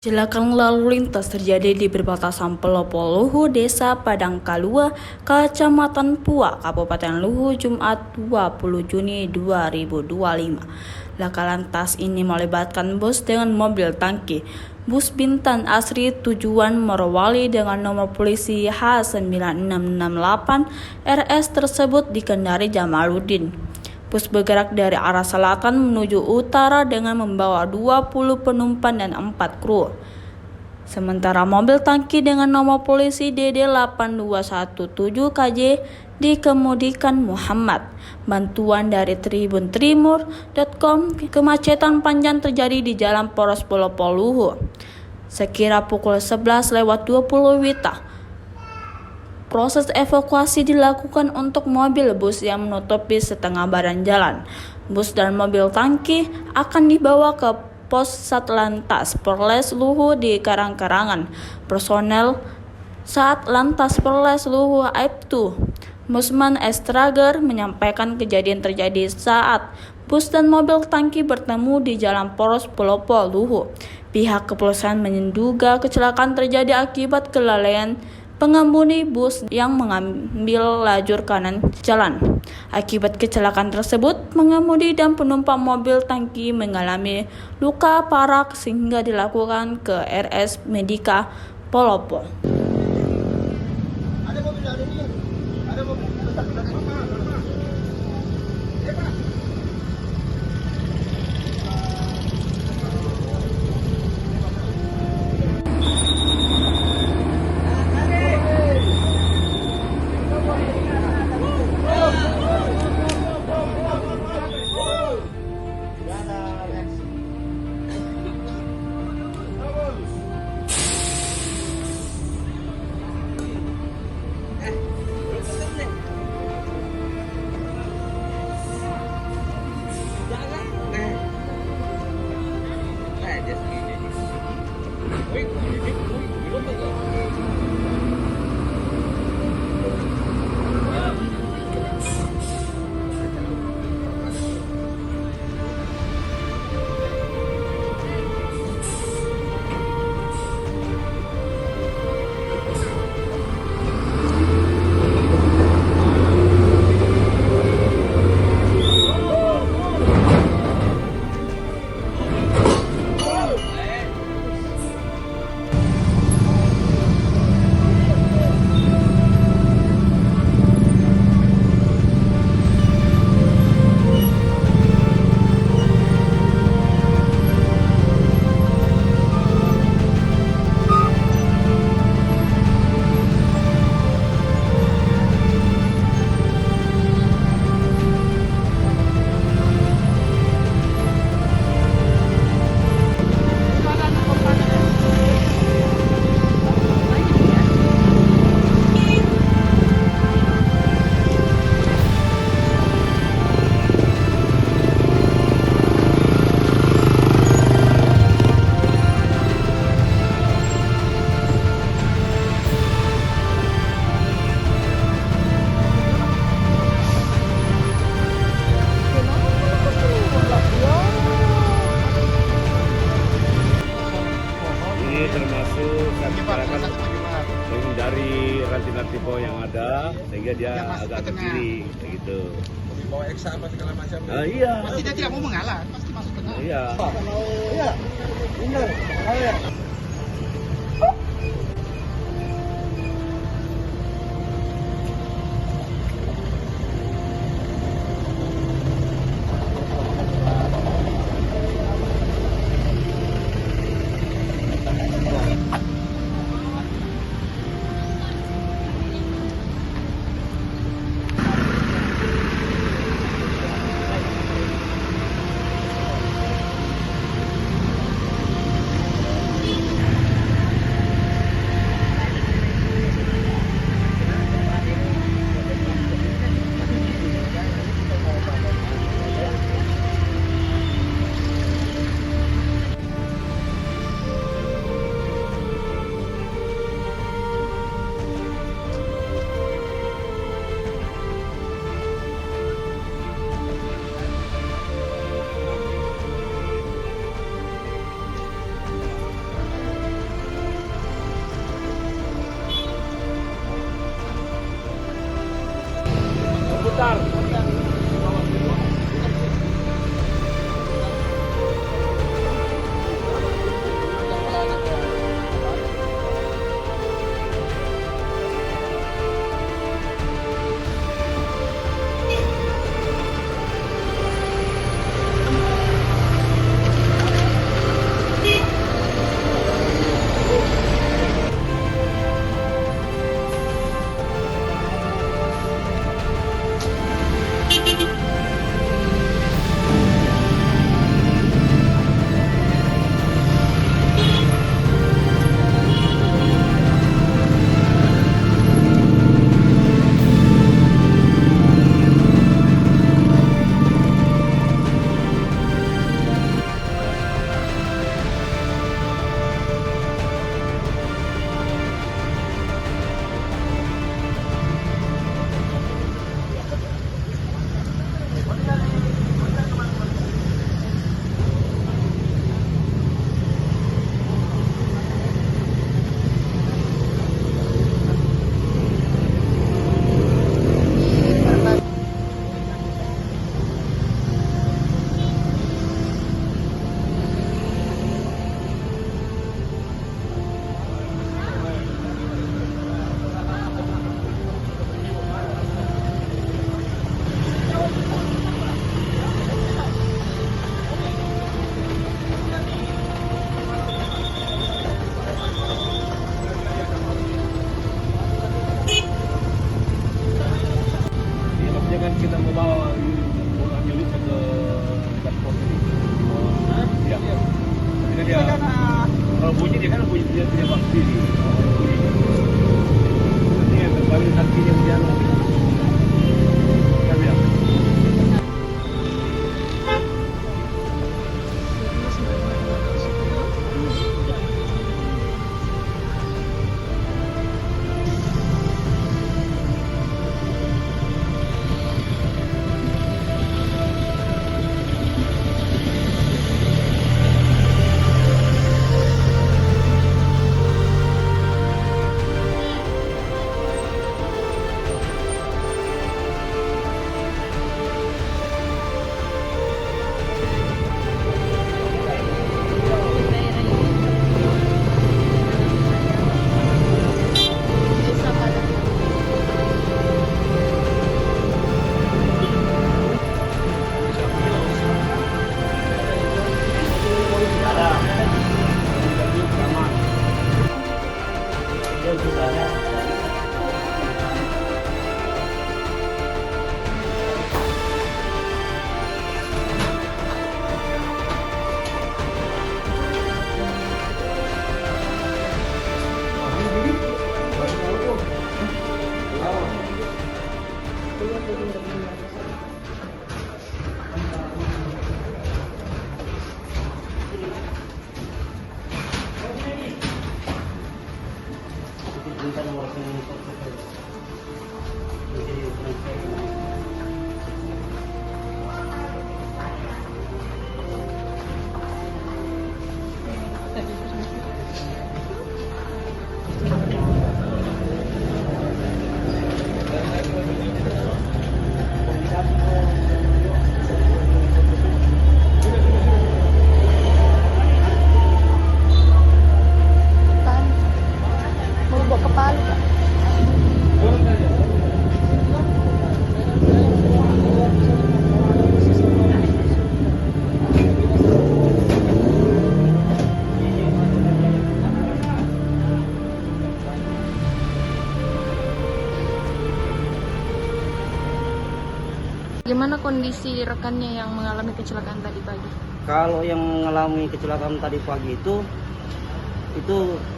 Kecelakaan lalu lintas terjadi di perbatasan Pulau Luhu, Desa Padangkalua, Kecamatan Pua, Kabupaten Luhu, Jumat 20 Juni 2025. Laka lantas ini melibatkan bus dengan mobil tangki. Bus Bintan Asri tujuan Morowali dengan nomor polisi H9668 RS tersebut dikendari Jamaluddin. Bus bergerak dari arah selatan menuju utara dengan membawa 20 penumpang dan 4 kru. Sementara mobil tangki dengan nomor polisi DD8217KJ dikemudikan Muhammad. Bantuan dari tribuntimur.com, kemacetan panjang terjadi di Jalan Poros Pulau Luhu. Sekira pukul 11:20 WITA. Proses evakuasi dilakukan untuk mobil bus yang menutupi setengah badan jalan. Bus dan mobil tangki akan dibawa ke pos Satlantas Polres Luhu di Karang-Karangan. Personel Satlantas Polres Luhu Aibtu Musman Estrager menyampaikan kejadian terjadi saat bus dan mobil tangki bertemu di Jalan Poros Pulau Luhu. Pihak kepolisian menduga kecelakaan terjadi akibat kelalaian pengemudi bus yang mengambil lajur kanan jalan. Akibat kecelakaan tersebut, pengemudi dan penumpang mobil tangki mengalami luka parah sehingga dilakukan ke RS Medika Polopo. Termasuk kami masyarakat menghindari ranting-ranting pohon yang ada sehingga dia agak ke kiri gitu. Bawa eksa apa segala macam. Iya. Pasti dia tidak mau mengalah, pasti masuk tengah. Iya. Iya. Benar. Iya. bunyi dia kan bunyi dia tidak pasti. Ini yang kembali tadi yang jalan. Kami ya. Gimana kondisi rekannya yang mengalami kecelakaan tadi pagi? Kalau yang mengalami kecelakaan tadi pagi itu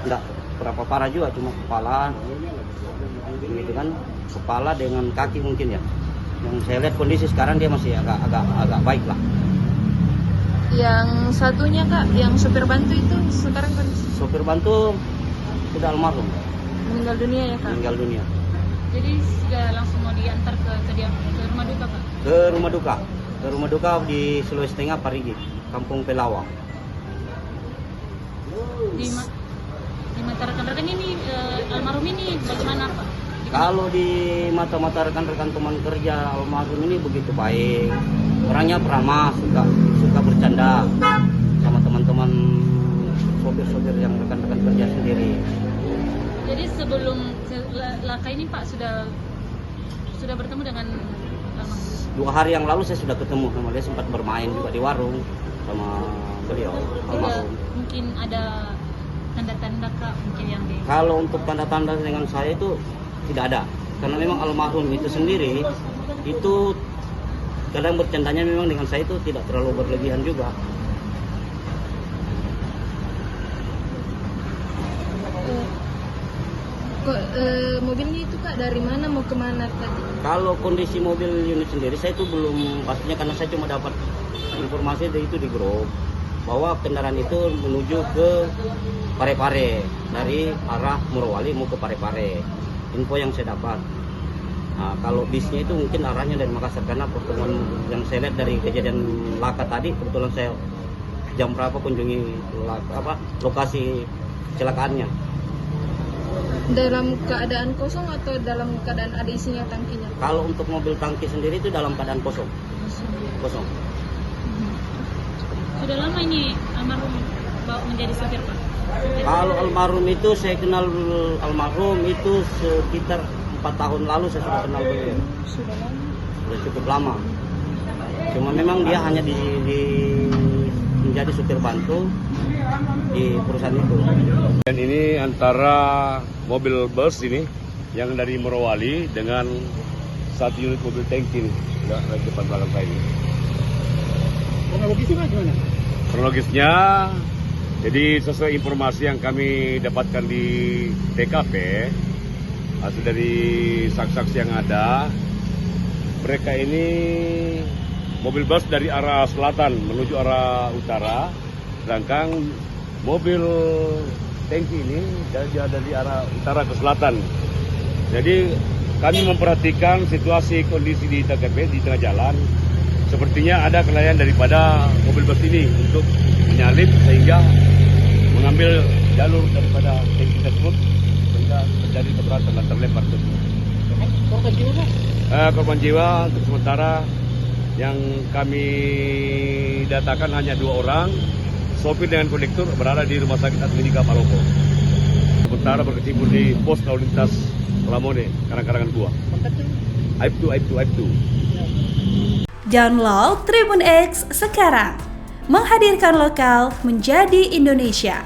enggak berapa parah juga, cuma kepala, gitu kan, kepala dengan kaki mungkin ya. Yang saya lihat kondisi sekarang dia masih agak baik lah. Yang satunya kak, yang sopir bantu itu sekarang kondisi? Sopir bantu sudah almarhum, Meninggal dunia ya kak? meninggal dunia. Jadi sudah langsung mau diantar ke rumah duka kak? Ke rumah duka di Sulawesi Tengah, Parigi, Kampung Pelawa. Di mata rekan-rekan ini, almarhum ini bagaimana pak? Kalau di mata-mata rekan-rekan teman kerja almarhum ini begitu baik, orangnya ramah, suka bercanda sama teman-teman sopir-sopir yang rekan-rekan kerja sendiri. Jadi sebelum laka ini pak sudah bertemu dengan almarhum? 2 hari yang lalu saya sudah ketemu sama dia, sempat bermain juga di warung sama beliau almarhum. Mungkin ada tanda-tanda kak mungkin yang di... Kalau untuk tanda-tanda dengan saya itu tidak ada, karena memang almarhum itu sendiri itu kadang bercandanya memang dengan saya itu tidak terlalu berlebihan juga. Mobilnya itu kak dari mana mau kemana tadi? Kalau kondisi mobil unit sendiri saya itu belum pastinya, karena saya cuma dapat informasi itu di grup bahwa kendaraan itu menuju ke Parepare dari arah Morowali mau ke Parepare. Info yang saya dapat. Nah, kalau bisnya itu mungkin arahnya dari Makassar, karena pertemuan yang saya lihat dari kejadian laka tadi, kebetulan saya jam berapa kunjungi lokasi kecelakaannya. Dalam keadaan kosong atau dalam keadaan ada isinya tangkinya? Kalau untuk mobil tangki sendiri itu dalam keadaan kosong. Kosong. Sudah lama ini almarhum menjadi sopir pak? Kalau almarhum itu saya kenal almarhum itu sekitar 4 tahun lalu saya sudah kenal beliau. Sudah lama? Sudah cukup lama. Cuma memang dia hanya menjadi supir bantu di perusahaan itu. Dan ini antara mobil bus ini yang dari Morowali dengan 1 unit mobil tangki nih, di depan belakang saya ini. Kronologisnya gimana? Kronologisnya Jadi sesuai informasi yang kami dapatkan di TKP, hasil dari saksi-saksi yang ada, mereka ini mobil bus dari arah selatan menuju arah utara, sedangkan mobil tangki ini dari arah utara ke selatan. Jadi kami memperhatikan situasi kondisi di TKP di tengah jalan, sepertinya ada kelalaian daripada mobil bus ini untuk menyalip sehingga mengambil jalur daripada tangki tersebut sehingga terjadi keberatan dan terlempar tersebut. Korban jiwa untuk sementara yang kami datakan hanya 2 orang, sopir dengan kondektur berada di Rumah Sakit Asmedika Palopo. Sementara berkecimpung di pos lalu lintas Lamone, Karang-Karangan 2. Aib 2. Download Tribun X sekarang, menghadirkan lokal menjadi Indonesia.